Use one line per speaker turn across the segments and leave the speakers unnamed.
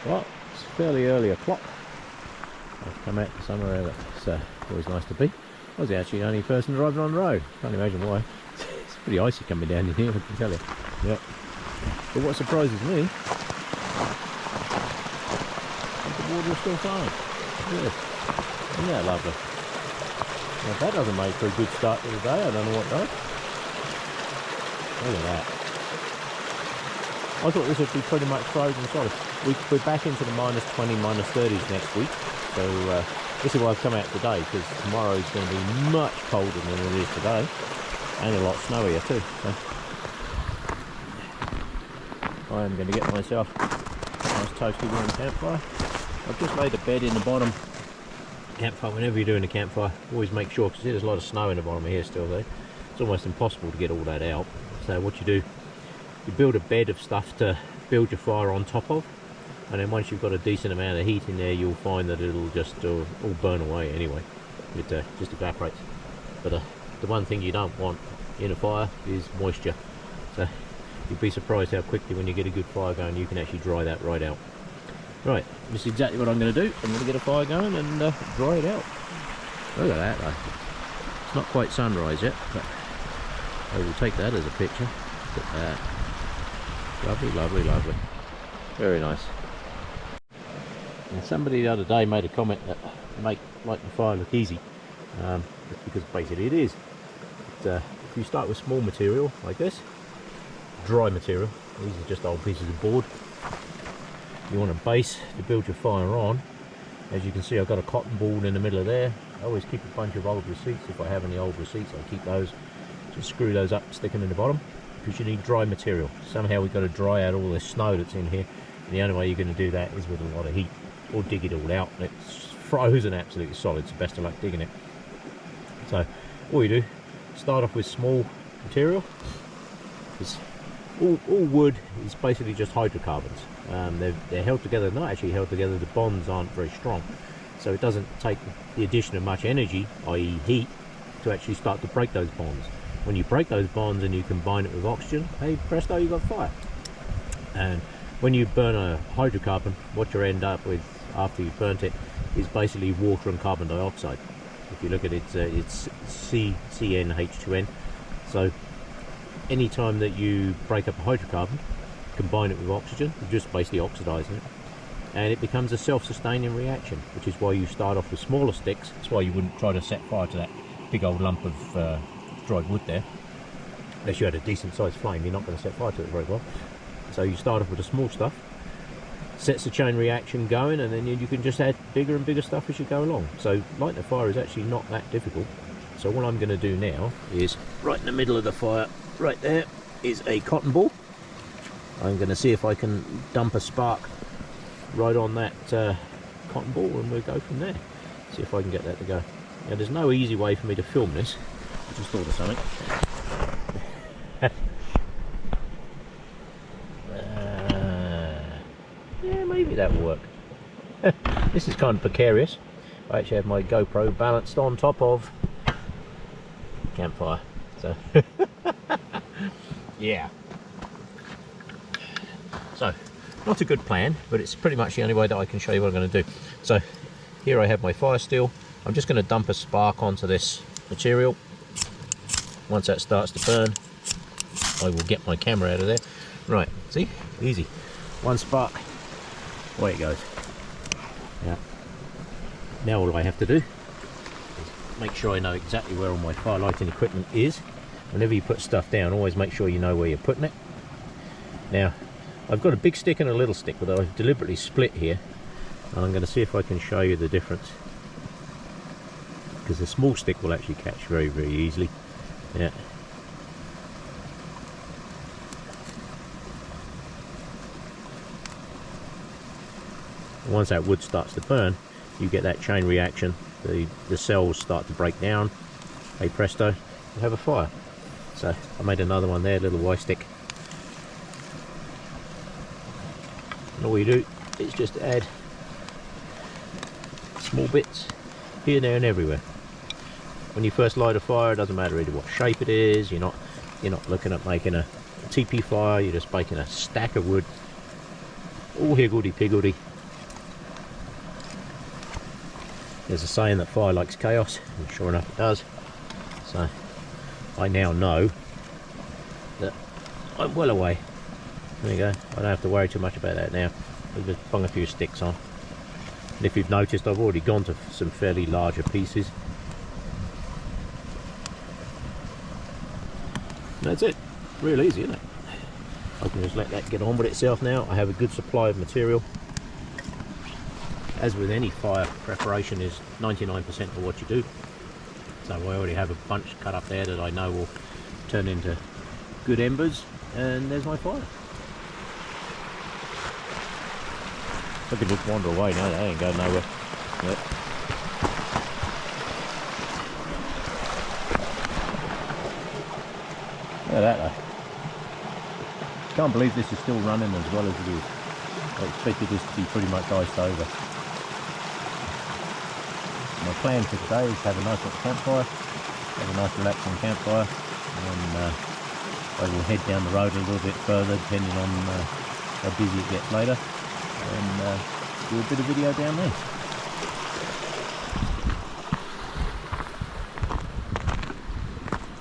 Well, it's fairly early o'clock. I've come out to somewhere that's always nice to be. I was actually the only person driving on the road. Can't imagine why. It's pretty icy coming down in here, I can tell you. Yep. But what surprises me is the water is still flowing. Yes. Isn't that lovely? Now, if that doesn't make for a good start to the day, I don't know what does. Look at that. I thought this would be pretty much frozen solid. We're back into the -20, -30s next week. So this is why I've come out today, because tomorrow is going to be much colder than it is today. And a lot snowier too. So I am going to get myself a nice toasty warm campfire. I've just laid a bed in the bottom campfire. Whenever you're doing a campfire, always make sure, because there's a lot of snow in the bottom of here still there. It's almost impossible to get all that out. So what you do, you build a bed of stuff to build your fire on top of, and then once you've got a decent amount of heat in there, you'll find that it'll just all burn away anyway. It just evaporates. But the one thing you don't want in a fire is moisture. So you'd be surprised how quickly, when you get a good fire going, you can actually dry that right out. Right, this is exactly what I'm going to do. I'm going to get a fire going and dry it out. Look at that though. It's not quite sunrise yet, but I will take that as a picture. Look at that. Lovely, lovely, lovely. Very nice. And somebody the other day made a comment that make lighting the fire look easy. It's because basically it is. But, if you start with small material like this, dry material, these are just old pieces of board. You want a base to build your fire on. As you can see, I've got a cotton ball in the middle of there. I always keep a bunch of old receipts. If I have any old receipts, I'll keep those. Just screw those up, stick them in the bottom, because you need dry material. Somehow we've got to dry out all this snow that's in here, and the only way you're going to do that is with a lot of heat, or dig it all out. It's frozen absolutely solid, so best of luck digging it. So all you do, start off with small material. It's all wood is basically just hydrocarbons. They're held together, not actually held together, the bonds aren't very strong, so it doesn't take the addition of much energy, i.e. heat, to actually start to break those bonds. When you break those bonds and you combine it with oxygen, hey presto, you've got fire. And when you burn a hydrocarbon, what you end up with after you've burnt it is basically water and carbon dioxide. If you look at it, it's CnH2n. So anytime that you break up a hydrocarbon, combine it with oxygen, you're just basically oxidizing it, and it becomes a self-sustaining reaction, which is why you start off with smaller sticks. That's why you wouldn't try to set fire to that big old lump of dried wood there. Unless you had a decent sized flame, you're not going to set fire to it very well. So you start off with the small stuff, sets the chain reaction going, and then you can just add bigger and bigger stuff as you go along. So lighting a fire is actually not that difficult. So what I'm going to do now is, right in the middle of the fire, right there, is a cotton ball. I'm going to see if I can dump a spark right on that cotton ball, and we'll go from there. See if I can get that to go. Now there's no easy way for me to film this. I just thought of something. Yeah, maybe that will work. This is kind of precarious. I actually have my GoPro balanced on top of campfire. So yeah. So not a good plan, but it's pretty much the only way that I can show you what I'm going to do. So here I have my fire steel. I'm just going to dump a spark onto this material. Once that starts to burn, I will get my camera out of there. Right, see? Easy. One spark, away it goes. Yeah. Now all I have to do is make sure I know exactly where all my fire lighting equipment is. Whenever you put stuff down, always make sure you know where you're putting it. Now, I've got a big stick and a little stick, but I've deliberately split here. And I'm going to see if I can show you the difference, because the small stick will actually catch very, very easily. Yeah. Once that wood starts to burn, you get that chain reaction. The cells start to break down. Hey presto, you have a fire. So I made another one there, little Y stick. And all you do is just add small bits here, there, and everywhere. When you first light a fire, it doesn't matter really what shape it is. You're not looking at making a teepee fire. You're just making a stack of wood, all higgledy piggledy, There's a saying that fire likes chaos, and sure enough it does. So I now know that I'm well away. There you go. I don't have to worry too much about that now. I'll just bung a few sticks on. And if you've noticed, I've already gone to some fairly larger pieces. And that's it. Real easy, isn't it? I can just let that get on with itself now. I have a good supply of material. As with any fire, preparation is 99% of what you do. So I already have a bunch cut up there that I know will turn into good embers, and there's my fire. I can just wander away now, they ain't going nowhere. Yep. Look at that though. Can't believe this is still running as well as it is. I expected this to be pretty much iced over. My plan for today is to have a nice little campfire, have a nice relaxing campfire, and I will head down the road a little bit further depending on how busy it gets later, and do a bit of video down there.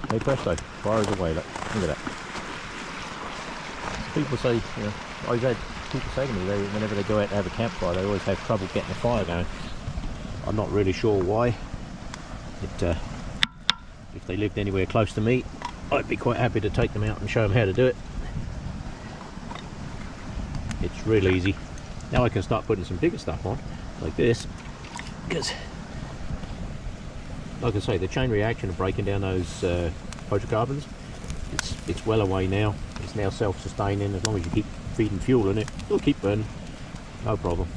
Hey presto, fire is away, look at that. People say, you know, I've had people say to me, whenever they go out to have a campfire, they always have trouble getting a fire going. I'm not really sure why. If they lived anywhere close to me, I'd be quite happy to take them out and show them how to do it. It's real easy. Now I can start putting some bigger stuff on, like this, because, like I say, the chain reaction of breaking down those hydrocarbons, it's well away now. It's now self-sustaining. As long as you keep feeding fuel in it, it'll keep burning, no problem.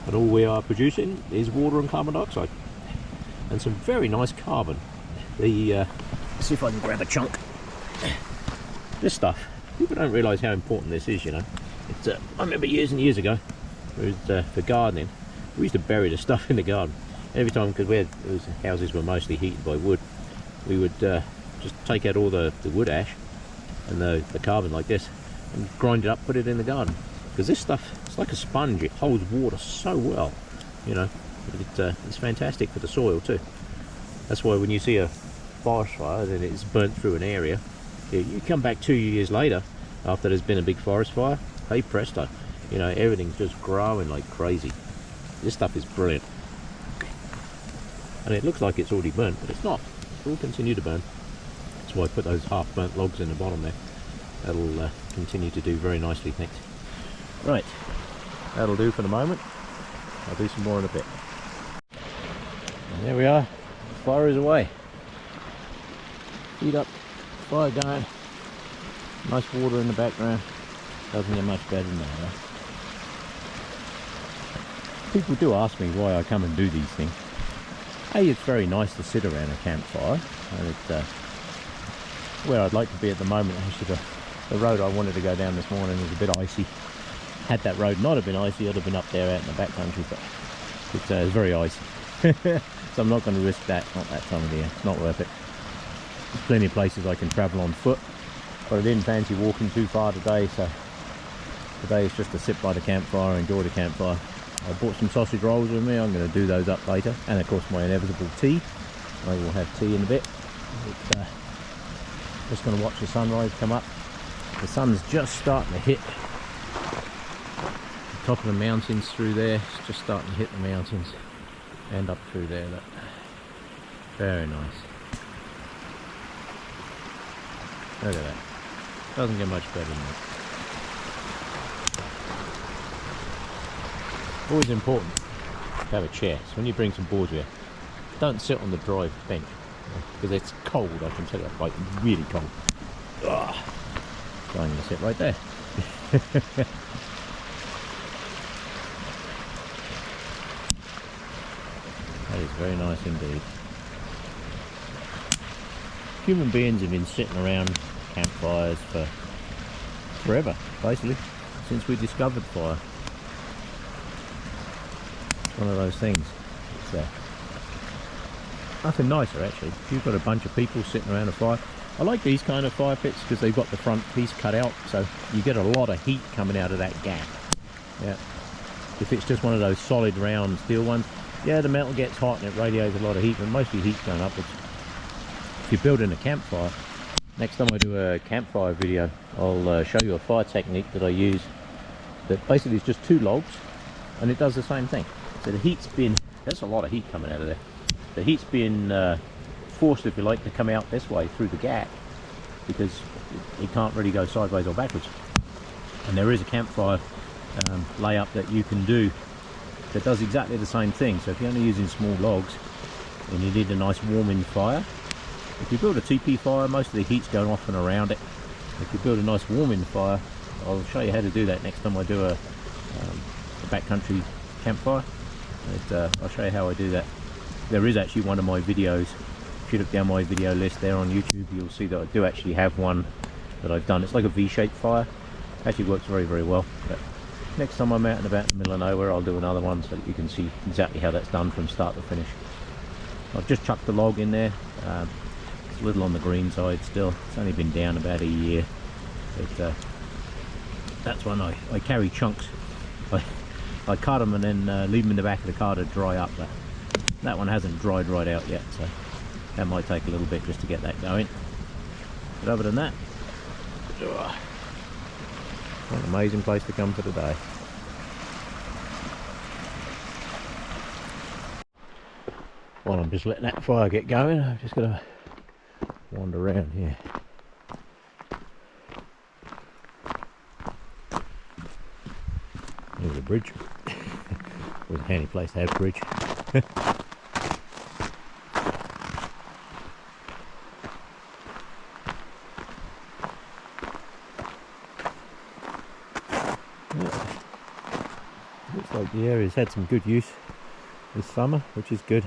And all we are producing is water and carbon dioxide, and some very nice carbon. Let's see if I can grab a chunk. This stuff, people don't realise how important this is, you know. It's, I remember years and years ago, it was, for gardening, we used to bury the stuff in the garden. Every time, because houses were mostly heated by wood, we would just take out all the wood ash and the carbon like this, and grind it up, put it in the garden. Because this stuff, it's like a sponge, it holds water so well, you know. It's fantastic for the soil too. That's why when you see a forest fire that it's burnt through an area, you come back 2 years later after there's been a big forest fire, hey presto, you know, everything's just growing like crazy. This stuff is brilliant. And it looks like it's already burnt, but it's not. It will continue to burn. That's why I put those half burnt logs in the bottom there. That'll continue to do very nicely, thanks. Right, that'll do for the moment. I'll do some more in a bit. And there we are, the fire is away. Heat up, fire going. Nice water in the background. Doesn't get much better than that, huh? People do ask me why I come and do these things. A, it's very nice to sit around a campfire, and it's where I'd like to be at the moment. Actually, the road I wanted to go down this morning was a bit icy. Had that road not have been icy, I'd have been up there out in the back country, but it's very icy. So I'm not going to risk that, not that time of the year. It's not worth it. There's plenty of places I can travel on foot, but I didn't fancy walking too far today, so today is just to sit by the campfire, enjoy the campfire. I bought some sausage rolls with me. I'm going to do those up later, and of course my inevitable tea. I will have tea in a bit. Just going to watch the sunrise come up. The sun's just starting to hit the top of the mountains through there. It's just starting to hit the mountains and up through there. Look. Very nice. Look at that. Doesn't get much better than that. Always important to have a chair. So when you bring some boards with you, don't sit on the dry bench, because it's cold. I can tell you, like really cold. Ugh. So I'm going to sit right there. That is very nice indeed. Human beings have been sitting around campfires for forever, basically, since we discovered fire. It's one of those things. It's nothing nicer, actually. If you've got a bunch of people sitting around a fire. I like these kind of fire pits because they've got the front piece cut out, so you get a lot of heat coming out of that gap. Yeah, If it's just one of those solid round steel ones, yeah, the metal gets hot and it radiates a lot of heat, but mostly heat's going upwards. If you're building a campfire, next time I do a campfire video, I'll show you a fire technique that I use that basically is just 2 logs and it does the same thing. So the heat's been, there's a lot of heat coming out of there. The heat's been forced, if you like, to come out this way through the gap because it can't really go sideways or backwards. And there is a campfire layup that you can do that does exactly the same thing. So if you're only using small logs and you need a nice warming fire, if you build a TP fire, most of the heat's going off and around it. If you build a nice warming fire, I'll show you how to do that next time I do a backcountry campfire. I'll show you how I do that. There is actually one of my videos. If you look down my video list there on YouTube, you'll see that I do actually have one that I've done. It's like a V-shaped fire. Actually works very, very well. But next time I'm out and about in the middle of nowhere, I'll do another one so that you can see exactly how that's done from start to finish. I've just chucked the log in there. It's a little on the green side still. It's only been down about a year. But that's one I carry chunks. I cut them and then leave them in the back of the car to dry up. But that one hasn't dried right out yet, so that might take a little bit just to get that going. But other than that, what an amazing place to come for the day. While I'm just letting that fire get going, I'm just going to wander around here. There's a bridge. It was a handy place to have a bridge. Looks like the area's had some good use this summer, which is good.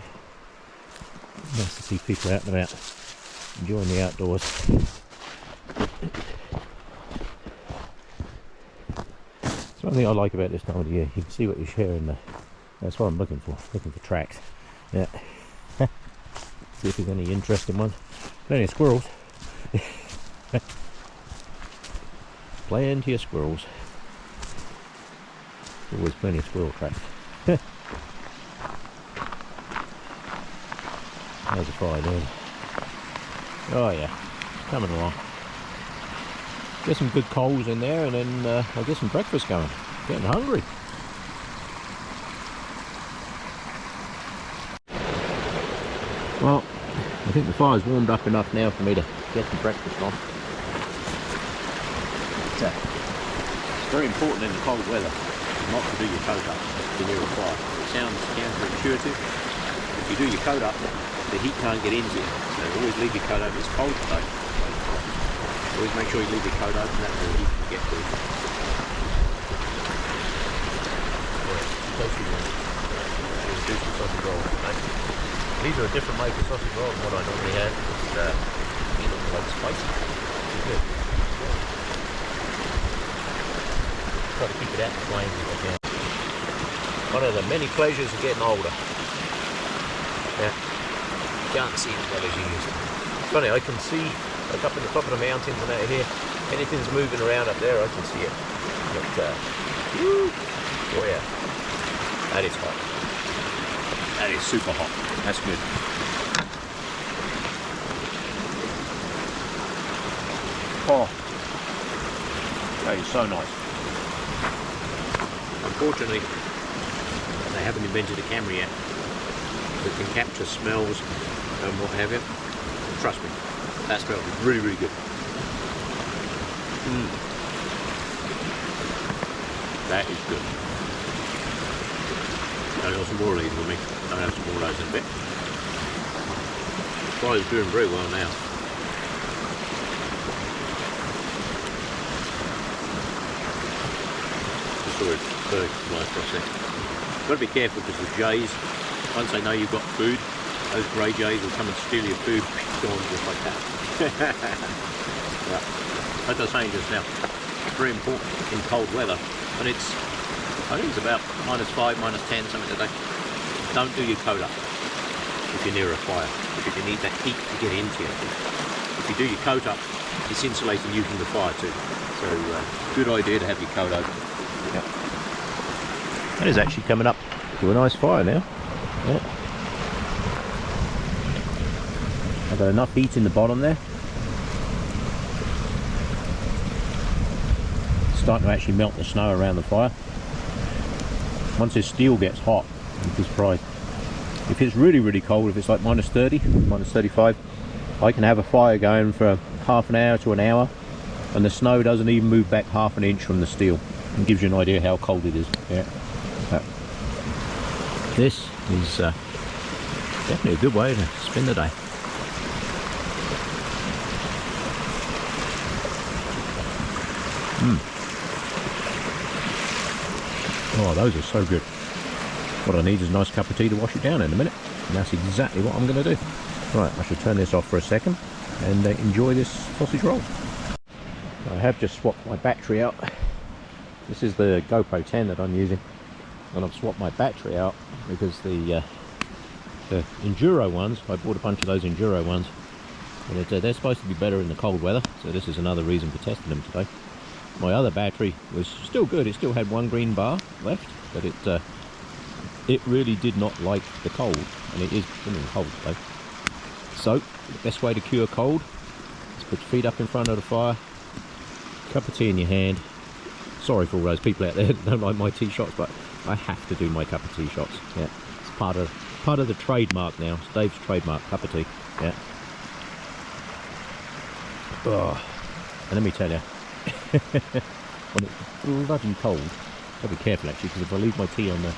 Nice to see people out and about enjoying the outdoors. It's one thing I like about this time of the year. You can see what you're sharing there. That's what I'm looking for tracks. Yeah. See if there's any interesting ones. Plenty of squirrels. Plenty of squirrels. Always plenty of squirrel tracks. There's a fire there. Oh yeah, coming along. Get some good coals in there and then I'll get some breakfast going. Getting hungry. Well, I think the fire's warmed up enough now for me to get some breakfast on. It's very important in the cold weather not to do your coat up when you're a fire. It sounds counterintuitive. If you do your coat up, the heat can't get into you. So always leave your coat open. It's cold today. Always make sure you leave your coat open, that's where the heat can get to you. Sausage roll. These are a different make of sausage roll than what I normally have. It's like spicy. It's good. Try to keep it out in the flames if I can. One of the many pleasures of getting older. Yeah. Can't see as well as you used to. It's funny, I can see like up in the top of the mountains and out here. Anything's moving around up there, I can see it. But woo, oh yeah, that is hot. That is super hot. That's good. Oh, that is so nice. Unfortunately, they haven't invented a camera yet that can capture smells and what have you. Trust me, that smells really, really good. That is good. I'll have some more of these with me. I'll have some more of those in a bit. The fire's doing very well now. Just saw it burn right across there. Got to be careful because the jays, once they know you've got food, those grey jays will come and steal your food, gone just like that. Yeah. As I was saying just now, it's very important in cold weather, and it's, I think it's about -5, -10, something today. Don't do your coat up if you're near a fire, because you need that heat to get into you. If you do your coat up, it's insulating you from the fire too. So good idea to have your coat open. Yep. That is actually coming up to a nice fire now. Yeah. I've got enough heat in the bottom there. It's starting to actually melt the snow around the fire. Once this steel gets hot, you'd be surprised. If it's really, really cold, if it's like minus 30, minus 35, I can have a fire going for half an hour to an hour, and the snow doesn't even move back half an inch from the steel. It gives you an idea how cold it is. Yeah. This is definitely a good way to spend the day. Oh, those are so good. What I need is a nice cup of tea to wash it down in a minute, and that's exactly what I'm going to do. Right, I should turn this off for a second and enjoy this sausage roll. I have just swapped my battery out. This is the GoPro 10 that I'm using, and I've swapped my battery out because the Enduro ones, I bought a bunch of those Enduro ones, and they're supposed to be better in the cold weather, so this is another reason for testing them today. My other battery was still good, it still had one green bar left, but it really did not like the cold, and it is feeling cold today. So, the best way to cure cold is put your feet up in front of the fire, cup of tea in your hand. Sorry for all those people out there that don't like my tea shots, but I have to do my cup of tea shots. Yeah, it's part of the trademark now. It's Dave's trademark, cup of tea. Yeah. Oh, and let me tell you, when it's bloody cold, I'll be careful actually, because if I leave my tea on the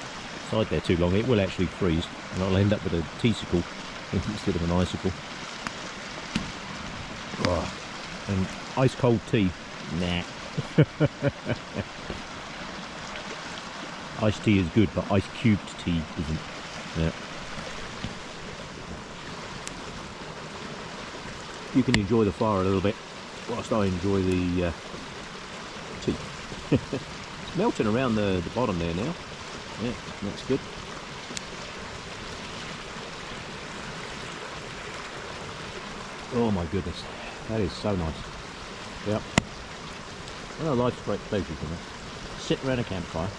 side there too long, it will actually freeze, and I'll end up with a tea-sicle instead of an icicle. Oh, and ice cold tea, nah. Iced tea is good, but ice cubed tea isn't. Yeah. You can enjoy the fire a little bit whilst I enjoy the tea. It's melting around the bottom there now. Yeah, that's good. Oh my goodness, that is so nice. Yep. Well, life's great pleasures, you know. Sit around a campfire.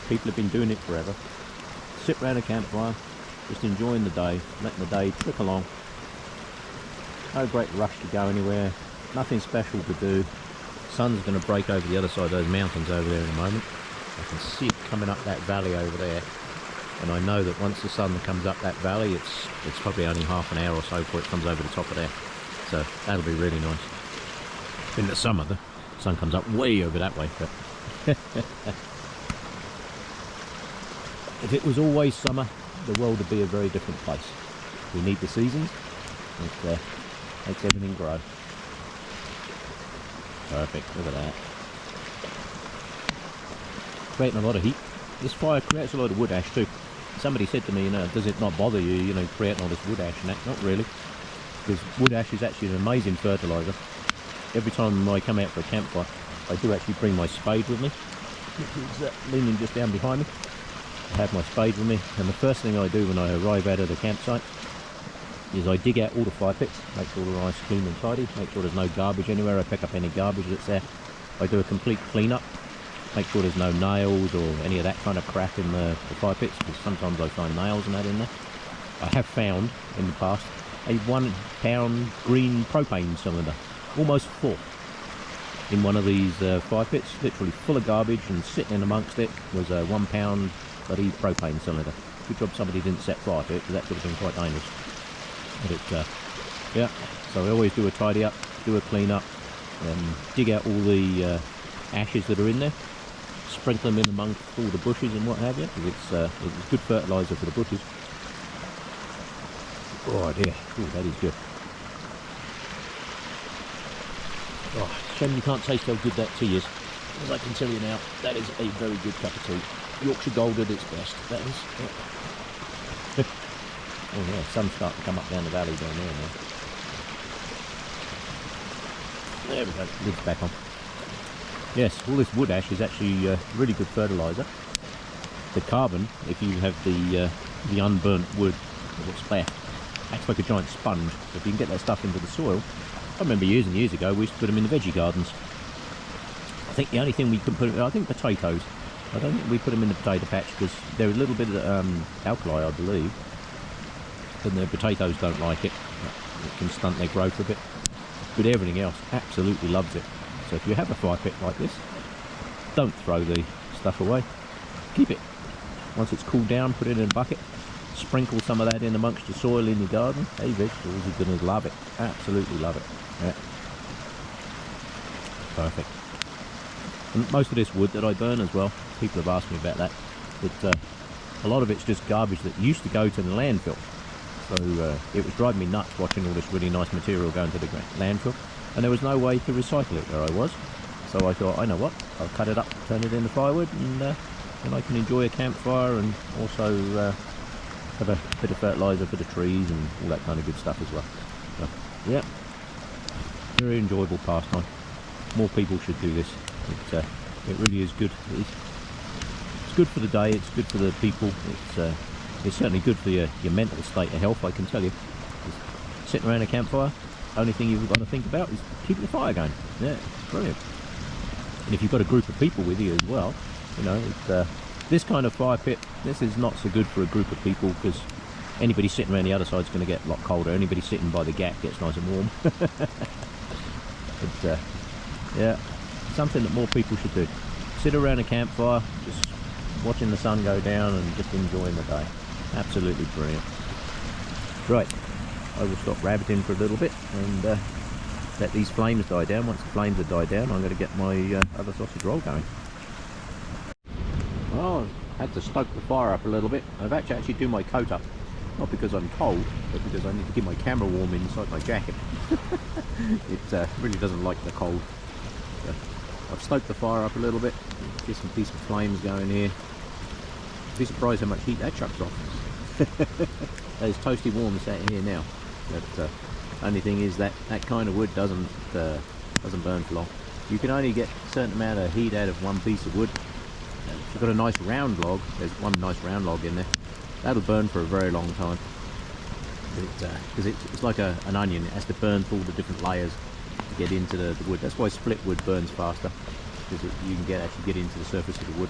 People have been doing it forever. Sit around a campfire, just enjoying the day, letting the day trick along. No great rush to go anywhere. Nothing special to do. Sun's going to break over the other side of those mountains over there in a moment. I can see it coming up that valley over there, and I know that once the sun comes up that valley, it's probably only half an hour or so before it comes over the top of there. So that'll be really nice. In the summer, the sun comes up way over that way. But if it was always summer, the world would be a very different place. We need the seasons. It makes everything grow. Perfect, look at that. Creating a lot of heat. This fire creates a lot of wood ash too. Somebody said to me, you know, does it not bother you, you know, creating all this wood ash and that? Not really. Because wood ash is actually an amazing fertiliser. Every time I come out for a campfire, I do actually bring my spade with me. It's leaning just down behind me. I have my spade with me, and the first thing I do when I arrive out of the campsite is I dig out all the fire pits, make sure they're nice, clean and tidy, make sure there's no garbage anywhere. I pick up any garbage that's there. I do a complete clean-up, make sure there's no nails or any of that kind of crap in the fire pits, because sometimes I find nails and that in there. I have found in the past a 1 pound green propane cylinder, almost full, in one of these fire pits, literally full of garbage, and sitting in amongst it was a 1 pound bloody propane cylinder. Good job somebody didn't set fire to it, because that could have been quite dangerous. But it, yeah, so I always do a tidy up, do a clean up, and dig out all the ashes that are in there, sprinkle them in amongst all the bushes and what have you, because it's good fertiliser for the bushes. Oh dear, ooh, that is good. Oh, shame you can't taste how good that tea is. As I can tell you now, that is a very good cup of tea. Yorkshire Gold at its best, that is. Yeah. Oh yeah, sun's starting to come up down the valley down there now. There we go, lid's back on. Yes, all this wood ash is actually really good fertiliser. The carbon, if you have the unburnt wood, what's left, acts like a giant sponge. So if you can get that stuff into the soil, I remember years and years ago we used to put them in the veggie gardens. I think the only thing we could put, I think potatoes. I don't think we put them in the potato patch because they're a little bit alkali, I believe, and the potatoes don't like it. It can stunt their growth a bit, but everything else absolutely loves it. So if you have a fire pit like this, don't throw the stuff away. Keep it. Once it's cooled down, put it in a bucket, sprinkle some of that in amongst your soil in your garden. Hey, vegetables are going to love it. Absolutely love it. Yeah. Perfect. And most of this wood that I burn as well, people have asked me about that, but a lot of it's just garbage that used to go to the landfill. So it was driving me nuts watching all this really nice material going to the landfill, and there was no way to recycle it where I was. So I thought, I know what, I'll cut it up, turn it into firewood, and then I can enjoy a campfire and also have a bit of fertiliser for the trees and all that kind of good stuff as well. So, yeah, very enjoyable pastime. More people should do this. It really is good. It's good for the day, it's good for the people, it's certainly good for your mental state of health, I can tell you. Just sitting around a campfire, only thing you've got to think about is keeping the fire going. Yeah, it's brilliant. And if you've got a group of people with you as well, you know, this kind of fire pit, this is not so good for a group of people because anybody sitting around the other side is going to get a lot colder. Anybody sitting by the gap gets nice and warm. But yeah, something that more people should do. Sit around a campfire, just watching the sun go down and just enjoying the day. Absolutely brilliant. Right, I will stop rabbiting for a little bit and let these flames die down. Once the flames have died down, I'm going to get my other sausage roll going. Well, I had to stoke the fire up a little bit. I've actually do my coat up, not because I'm cold, but because I need to keep my camera warm inside my jacket. It really doesn't like the cold. So I've stoked the fire up a little bit, get some decent flames going here. Be surprised how much heat that chucks off. There's toasty warm sat here now, but only thing is that kind of wood doesn't burn for long. You can only get a certain amount of heat out of one piece of wood. If you've got a nice round log, there's one nice round log in there, that'll burn for a very long time. Because it's like an onion, it has to burn through all the different layers to get into the wood. That's why split wood burns faster, because you can actually get into the surface of the wood.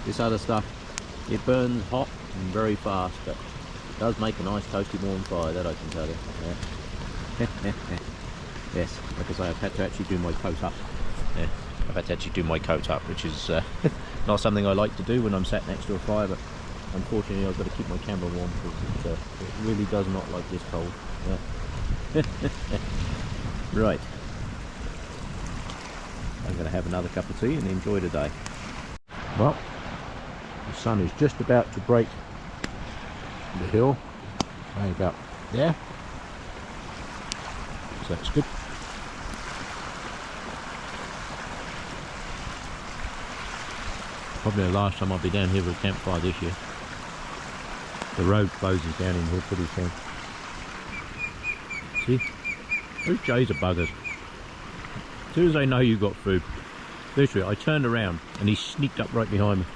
This other stuff, it burns hot and very fast, but it does make a nice toasty warm fire, that I can tell you. Yeah. Yes, like I say, I've had to actually do my coat up. Yeah, I've had to actually do my coat up, which is not something I like to do when I'm sat next to a fire, but unfortunately I've got to keep my camera warm because it really does not like this cold. Yeah. Right, I'm going to have another cup of tea and enjoy the day. Well, the sun is just about to break the hill, right about there, so that's good. Probably the last time I'll be down here with a campfire this year. The road closes down in here pretty soon. See? Those jays are buggers. As soon as they know you've got food. Literally, I turned around and he sneaked up right behind me.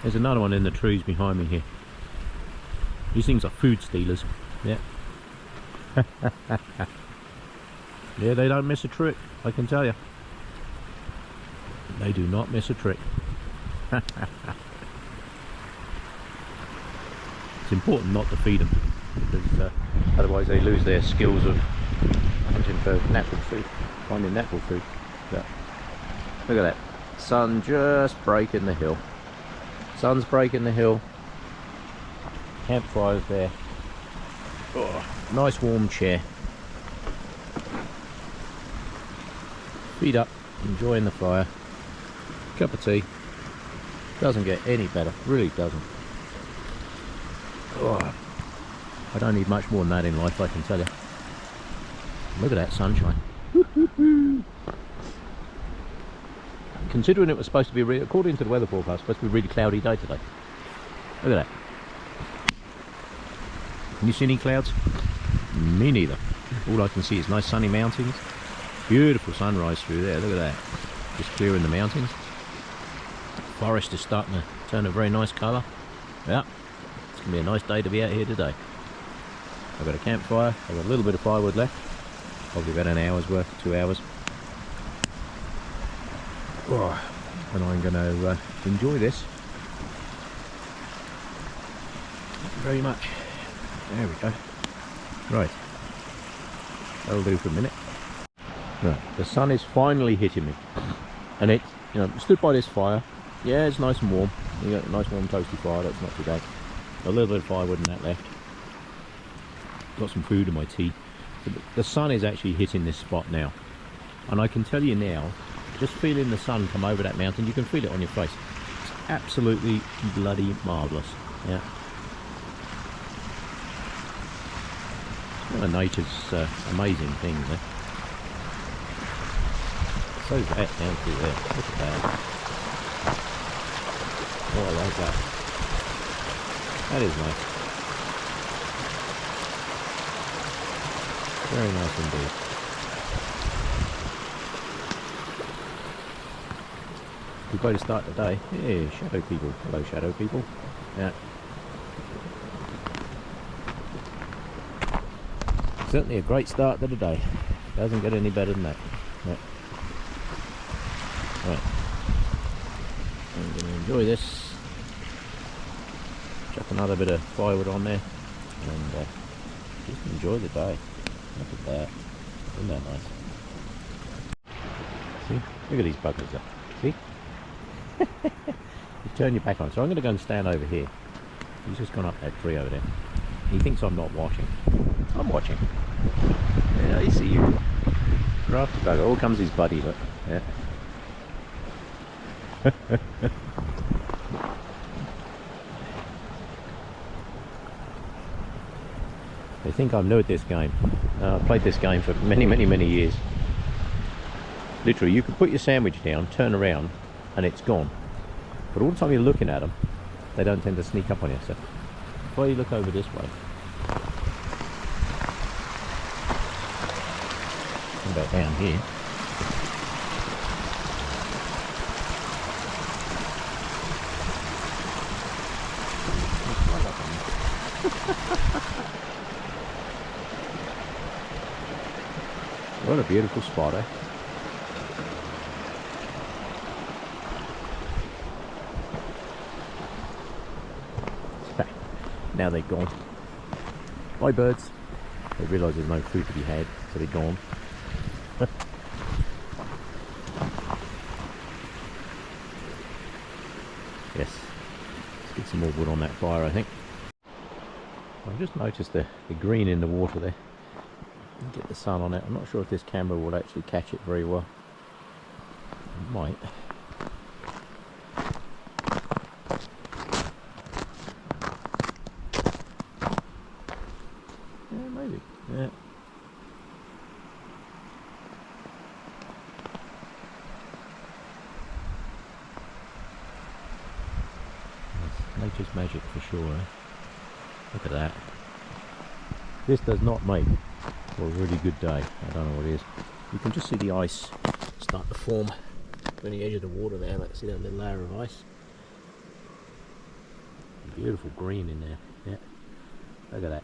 There's another one in the trees behind me here. These things are food stealers. Yeah. Yeah, they don't miss a trick, I can tell you. They do not miss a trick. It's important not to feed them, because otherwise they lose their skills of hunting for natural food, finding natural food. So, look at that, sun just breaking the hill. Sun's breaking the hill. Campfire's there. Oh, nice warm chair. Feet up, enjoying the fire. Cup of tea. Doesn't get any better, really doesn't. Oh, I don't need much more than that in life, I can tell you. Look at that sunshine. Considering it was supposed to be, according to the weather forecast, supposed to be a really cloudy day today. Look at that. Can you see any clouds? Me neither. All I can see is nice sunny mountains. Beautiful sunrise through there, look at that. Just clearing the mountains. Forest is starting to turn a very nice colour. Yeah, it's going to be a nice day to be out here today. I've got a campfire, I've got a little bit of firewood left. Probably about an hour's worth, 2 hours. Oh, and I'm going to enjoy this very much. There we go. Right, that'll do for a minute. Right, the sun is finally hitting me, and it, you know, stood by this fire. Yeah, it's nice and warm. You got a nice warm toasty fire. That's not too bad. A little bit of firewood and that left. Got some food in my tea. But the sun is actually hitting this spot now, and I can tell you now, just feeling the sun come over that mountain, you can feel it on your face. It's absolutely bloody marvellous. Yeah. It's one of nature's amazing things. Eh? So's that down through there. Look at that. Oh, I like that. That is nice. Very nice indeed. Good way to start the day. Yeah, shadow people. Hello, shadow people. Yeah. Certainly a great start to the day. Doesn't get any better than that. Yeah. Right. I'm going to enjoy this. Chuck another bit of firewood on there and just enjoy the day. Look at that. Isn't that nice? See? Look at these buggers there. See? You turn your back on. So I'm going to go and stand over here. He's just gone up that tree over there. He thinks I'm not watching. I'm watching. Yeah, I see you. Crafty bugger. Oh, comes his buddy, look. Yeah. They think I'm new at this game. I've played this game for many years. Literally, you can put your sandwich down, turn around, and it's gone. But all the time you're looking at them, they don't tend to sneak up on you. So, if I look over this way, what about down here? What a beautiful spot, eh? Now they're gone. Bye, birds. They realise there's no food to be had, so they're gone. Yes. Let's get some more wood on that fire, I think. I've just noticed the green in the water there. Get the sun on it. I'm not sure if this camera will actually catch it very well. It might. Yeah, maybe. Yeah. It's nature's magic for sure. Eh? Look at that. This does not make for a really good day. I don't know what it is. You can just see the ice start to form on the edge of the water there. Let's see that little layer of ice. Beautiful green in there. Yeah. Look at that.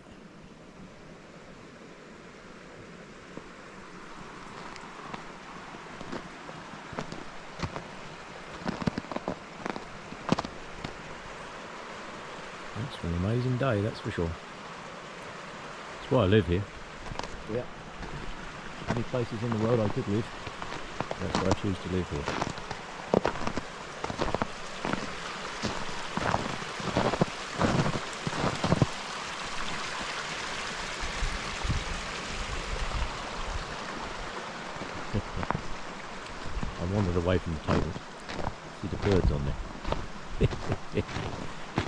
That's an amazing day, that's for sure. That's why I live here. Yeah. Many places in the world I could live. That's why I choose to live here. I wandered away from the table. See the birds on there.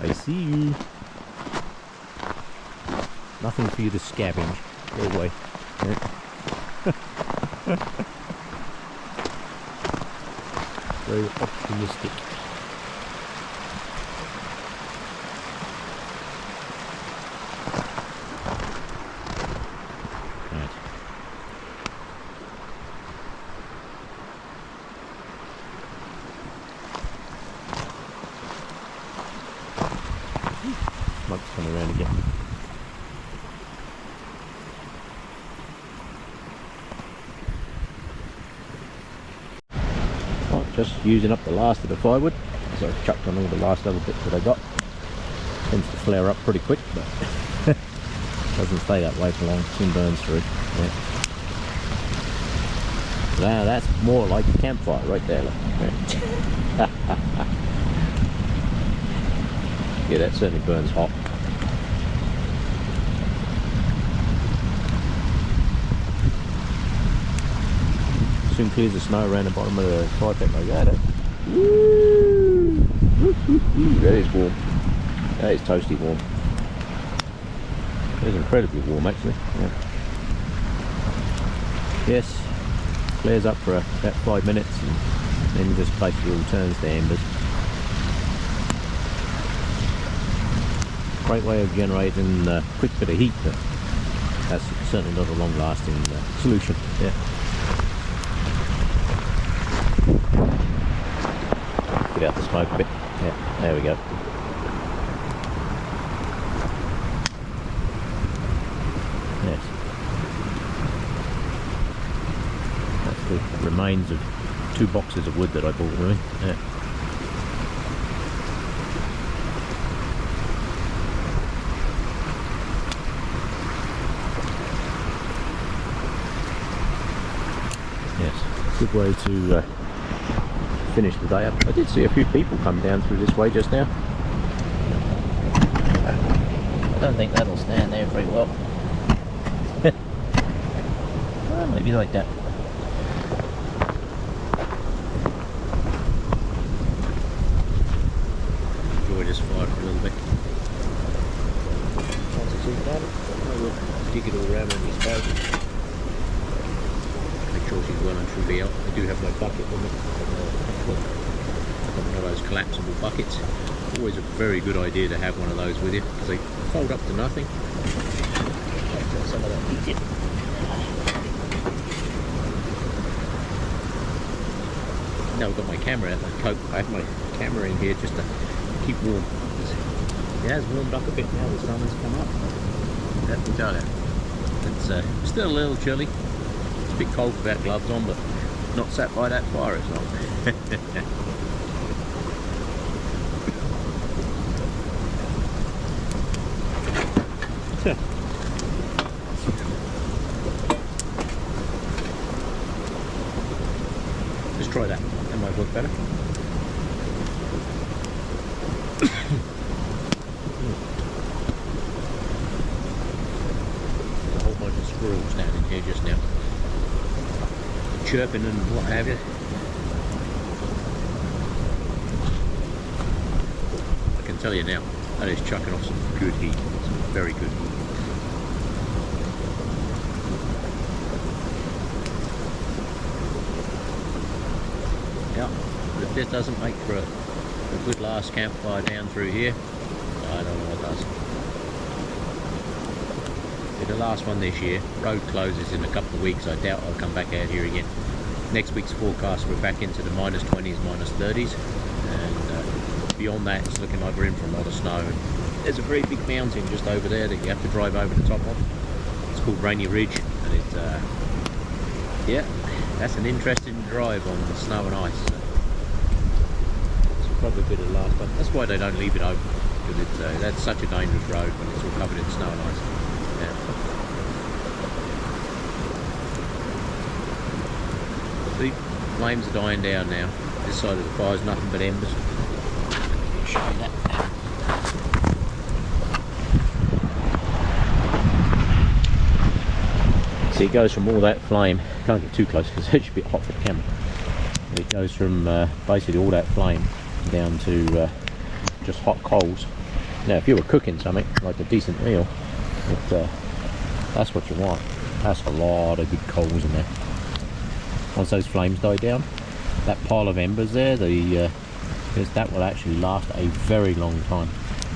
I see you. Nothing for you to scavenge. Go away. Very optimistic. Right. Smoke's coming around again. just using up the last of the firewood. So I've chucked on all the last other bits that I got. Tends to flare up pretty quick, but doesn't stay that way for long. Soon burns through. Yeah. Now that's more like a campfire right there. Look. Yeah, that certainly burns hot. Soon clears the snow around the bottom of the fire pit like that. Woo! That is warm. That is toasty warm. It is incredibly warm actually. Yeah. Yes, flares up for about 5 minutes and then just basically all turns to embers. Great way of generating a quick bit of heat, but that's certainly not a long lasting solution. Yeah. Get out the smoke a bit. Yeah, there we go. Yes. That's the remains of 2 boxes of wood that I bought with me. Yeah. Yes, good way to finish the day up. I did see a few people come down through this way just now. I don't think that'll stand there very well. Well, maybe like that. Enjoy this fire for a little bit. Once it's all done, I will dig it all around and dispose it. Make sure she's well and truly out. I do have my bucket with me. I've got one of those collapsible buckets. Always a very good idea to have one of those with you because they fold up to nothing. Some of that heat in. Now I've got my camera out, I have my camera in here just to keep warm. It has warmed up a bit now, the sun has come up. That will tell you. It's still a little chilly. It's a bit cold without gloves on, but not sat by that fire it's not. Just try that. That might work better. A whole bunch of squirrels down in here just now, chirping and what have you. I can tell you now, that is chucking off some good heat. Some very good heat. Yeah, but if this doesn't make for a good last campfire down through here, I don't know what does. Be the last one this year. Road closes in a couple of weeks. I doubt I'll come back out here again. Next week's forecast, we're back into the -20s, -30s, and beyond that it's looking like we're in for a lot of snow. And there's a very big mountain just over there that you have to drive over the top of. It's called Rainy Ridge, and it's yeah, that's an interesting drive on the snow and ice. So it's probably a bit of the last one. That's why they don't leave it open, because it's that's such a dangerous road when it's all covered in snow and ice. Yeah. The flames are dying down now. This side of the fire is nothing but embers. Show you that. See, it goes from all that flame. Can't get too close because it should be hot for the camera. It goes from basically all that flame down to just hot coals. Now, if you were cooking something like a decent meal, that's what you want. That's a lot of good coals in there. Once those flames die down, that pile of embers there, that will actually last a very long time.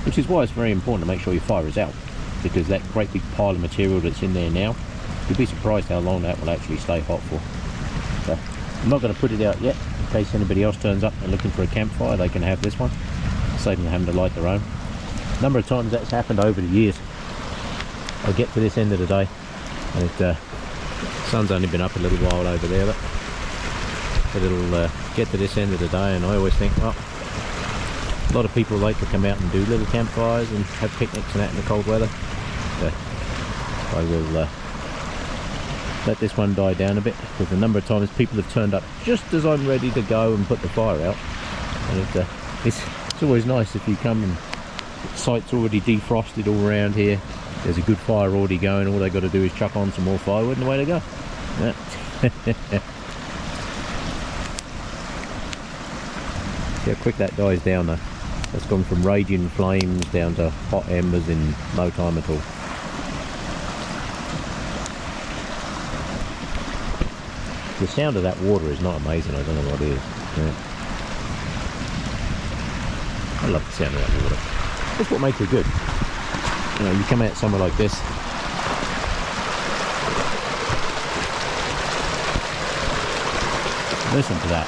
Which is why it's very important to make sure your fire is out, because that great big pile of material that's in there now, you'll be surprised how long that will actually stay hot for. So, I'm not going to put it out yet, in case anybody else turns up and looking for a campfire, they can have this one, save them having to light their own. A number of times that's happened over the years. I get to this end of the day, and the sun's only been up a little while over there, but But it'll get to this end of the day, and I always think, well, a lot of people like to come out and do little campfires and have picnics and that in the cold weather. So I will let this one die down a bit, because a number of times people have turned up just as I'm ready to go and put the fire out. And it's always nice if you come and the site's already defrosted all around here. There's a good fire already going. All they got to do is chuck on some more firewood and away they go. Yeah. See how quick that dies down though. That's gone from raging flames down to hot embers in no time at all. The sound of that water is not amazing. I don't know what it is. Yeah. I love the sound of that water. That's what makes it good. You know, you come out somewhere like this, listen to that.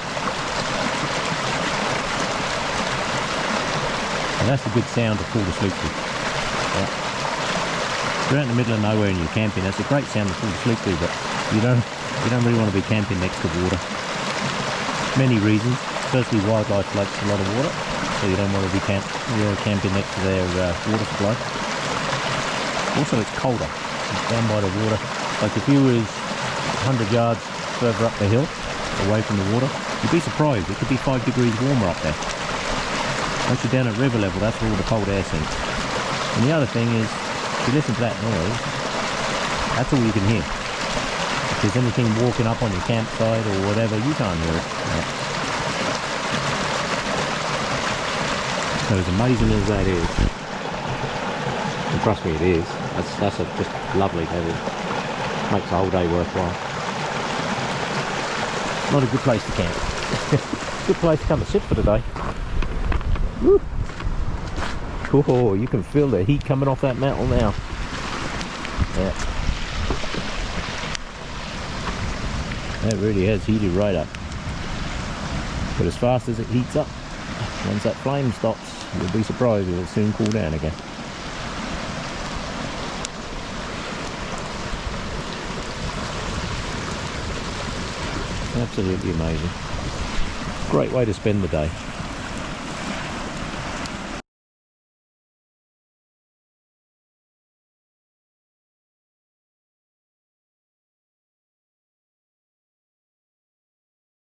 And that's a good sound to fall asleep to. Yeah. If you're out in the middle of nowhere and you're camping, that's a great sound to fall asleep to, but you don't really want to be camping next to water. Many reasons. Firstly, wildlife likes a lot of water, so you don't want to be camping next to their water supply. Also, it's colder. It's down by the water. Like if you was 100 yards further up the hill, away from the water, you'd be surprised. It could be 5 degrees warmer up there. Once you're down at river level, that's where all the cold air sinks. And the other thing is, if you listen to that noise, that's all you can hear. If there's anything walking up on your campsite or whatever, you can't hear it. Yeah. So as amazing as that is, and trust me it is, that's just lovely. It makes the whole day worthwhile. Not a good place to camp. Good place to come and sit for the day. Woo. Oh, you can feel the heat coming off that metal now. Yeah. That really has heated right up. But as fast as it heats up, once that flame stops, you'll be surprised it'll soon cool down again. Absolutely amazing. Great way to spend the day.